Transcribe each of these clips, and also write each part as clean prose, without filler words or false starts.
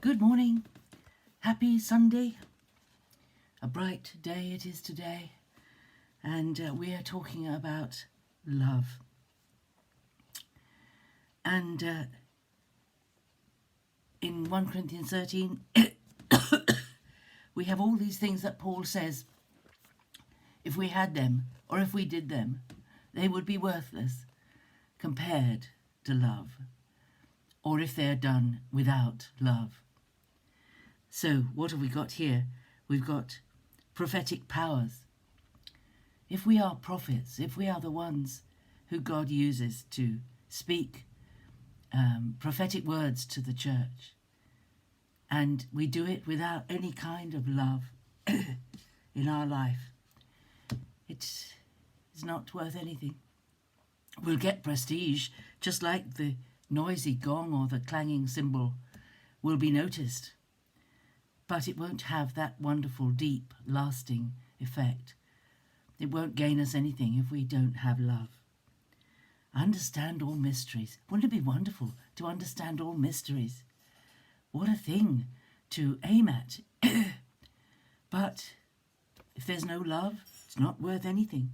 Good morning. Happy Sunday. A bright day it is today. And we are talking about love. And in 1 Corinthians 13, we have all these things that Paul says, if we had them or if we did them, they would be worthless compared to love, or if they're done without love. So what have we got here? We've got prophetic powers. If we are prophets, if we are the ones who God uses to speak prophetic words to the church, and we do it without any kind of love in our life, it's not worth anything. We'll get prestige, just like the noisy gong or the clanging cymbal will be noticed, but it won't have that wonderful, deep, lasting effect. It won't gain us anything if we don't have love. Understand all mysteries. Wouldn't it be wonderful to understand all mysteries? What a thing to aim at. But if there's no love, it's not worth anything.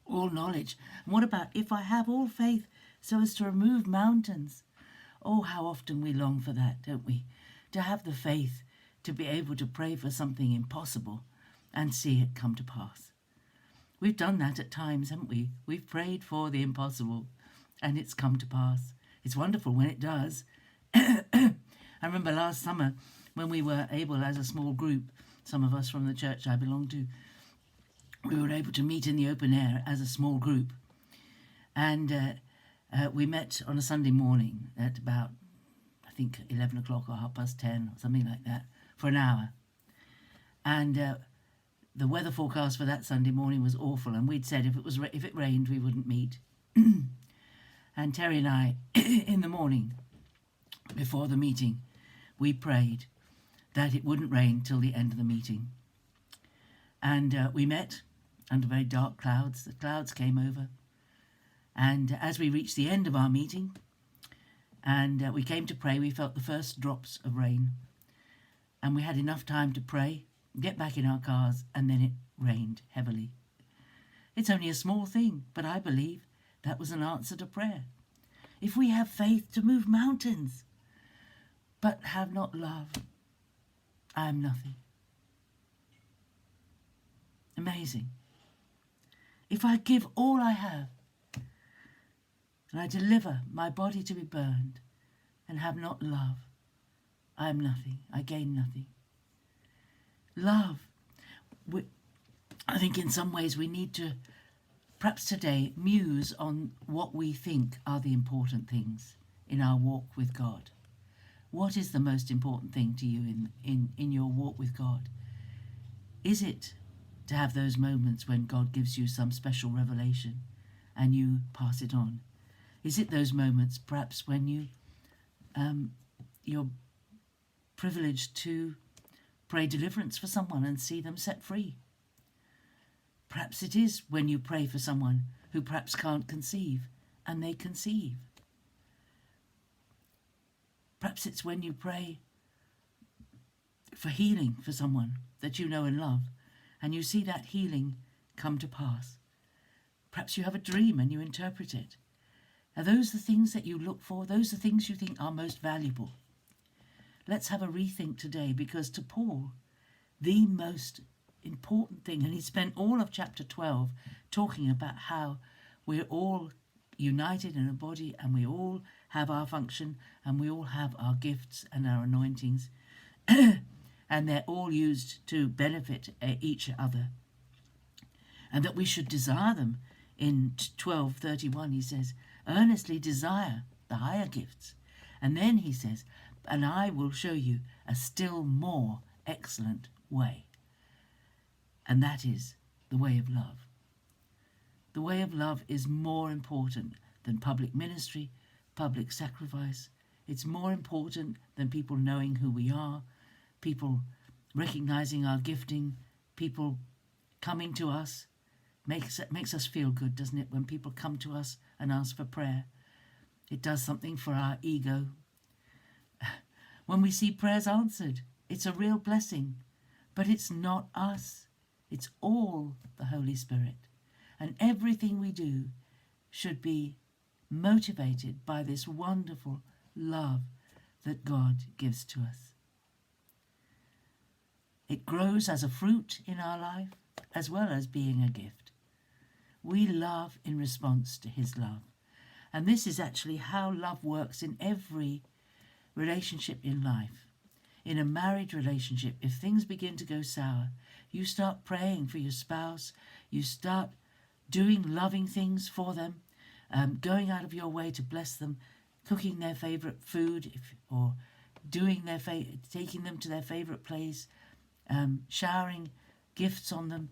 All knowledge. And what about if I have all faith so as to remove mountains? Oh, how often we long for that, don't we? To have the faith to be able to pray for something impossible and see it come to pass. We've done that at times, haven't we? We've prayed for the impossible and it's come to pass. It's wonderful when it does. I remember last summer when we were able, as a small group, some of us from the church I belong to, we were able to meet in the open air as a small group. And we met on a Sunday morning at about, I think, 11 o'clock or 10:30 or something like that, for an hour. And the weather forecast for that Sunday morning was awful, and we'd said if it rained, we wouldn't meet. And Terry and I, in the morning, before the meeting, we prayed that it wouldn't rain till the end of the meeting. And we met under very dark clouds. The clouds came over. And as we reached the end of our meeting, and we came to pray, we felt the first drops of rain. And we had enough time to pray, get back in our cars, and then it rained heavily. It's only a small thing, but I believe that was an answer to prayer. If we have faith to move mountains, but have not love, I am nothing. Amazing. If I give all I have, and I deliver my body to be burned, and have not love, I am nothing. I gain nothing. Love. I think in some ways we need to, perhaps today, muse on what we think are the important things in our walk with God. What is the most important thing to you in your walk with God? Is it to have those moments when God gives you some special revelation and you pass it on? Is it those moments perhaps when you're privileged to pray deliverance for someone and see them set free? Perhaps it is when you pray for someone who perhaps can't conceive and they conceive. Perhaps it's when you pray for healing for someone that you know and love, and you see that healing come to pass. Perhaps you have a dream and you interpret it. Are those the things that you look for? Those are the things you think are most valuable? Let's have a rethink today, because to Paul, the most important thing, and he spent all of chapter 12 talking about how we're all united in a body and we all have our function and we all have our gifts and our anointings and they're all used to benefit each other, and that we should desire them. In 12:31 he says, earnestly desire the higher gifts. And then he says, and I will show you a still more excellent way. And that is the way of love. The way of love is more important than public ministry, public sacrifice. It's more important than people knowing who we are, people recognizing our gifting, people coming to us. Makes us feel good, doesn't it, when people come to us and ask for prayer? It does something for our ego. when we see prayers answered. It's a real blessing. But it's not us. It's all the Holy Spirit. And everything we do should be motivated by this wonderful love that God gives to us. It grows as a fruit in our life as well as being a gift. We love in response to his love. And this is actually how love works in every relationship in life. In a married relationship, if things begin to go sour, you start praying for your spouse, you start doing loving things for them, going out of your way to bless them, cooking their favourite food, or doing taking them to their favourite place, showering gifts on them,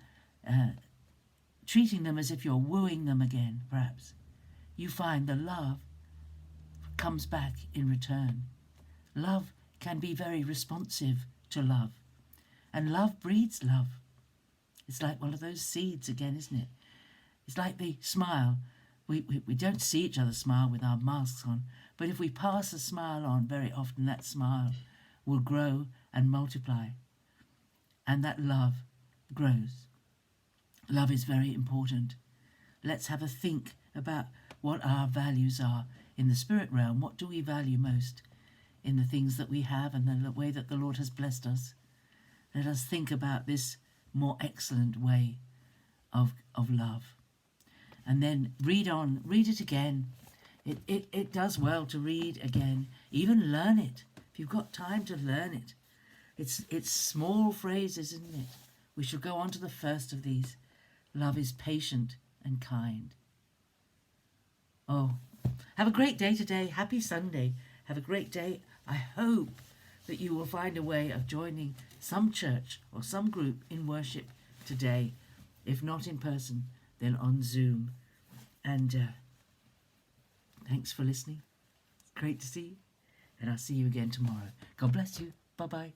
treating them as if you're wooing them again, perhaps. You find the love comes back in return. Love can be very responsive to love. And love breeds love. It's like one of those seeds again, isn't it? It's like the smile. We don't see each other smile with our masks on, but if we pass a smile on, very often that smile will grow and multiply. And that love grows. Love is very important. Let's have a think about what our values are in the spirit realm. What do we value most in the things that we have and the way that the Lord has blessed us? Let us think about this more excellent way of love. And then read it again. It does well to read again, even learn it. If you've got time to learn it. It's small phrases, isn't it? We shall go on to the first of these. Love is patient and kind. Oh, have a great day today. Happy Sunday. Have a great day. I hope that you will find a way of joining some church or some group in worship today. If not in person, then on Zoom. And thanks for listening. Great to see you. And I'll see you again tomorrow. God bless you. Bye-bye.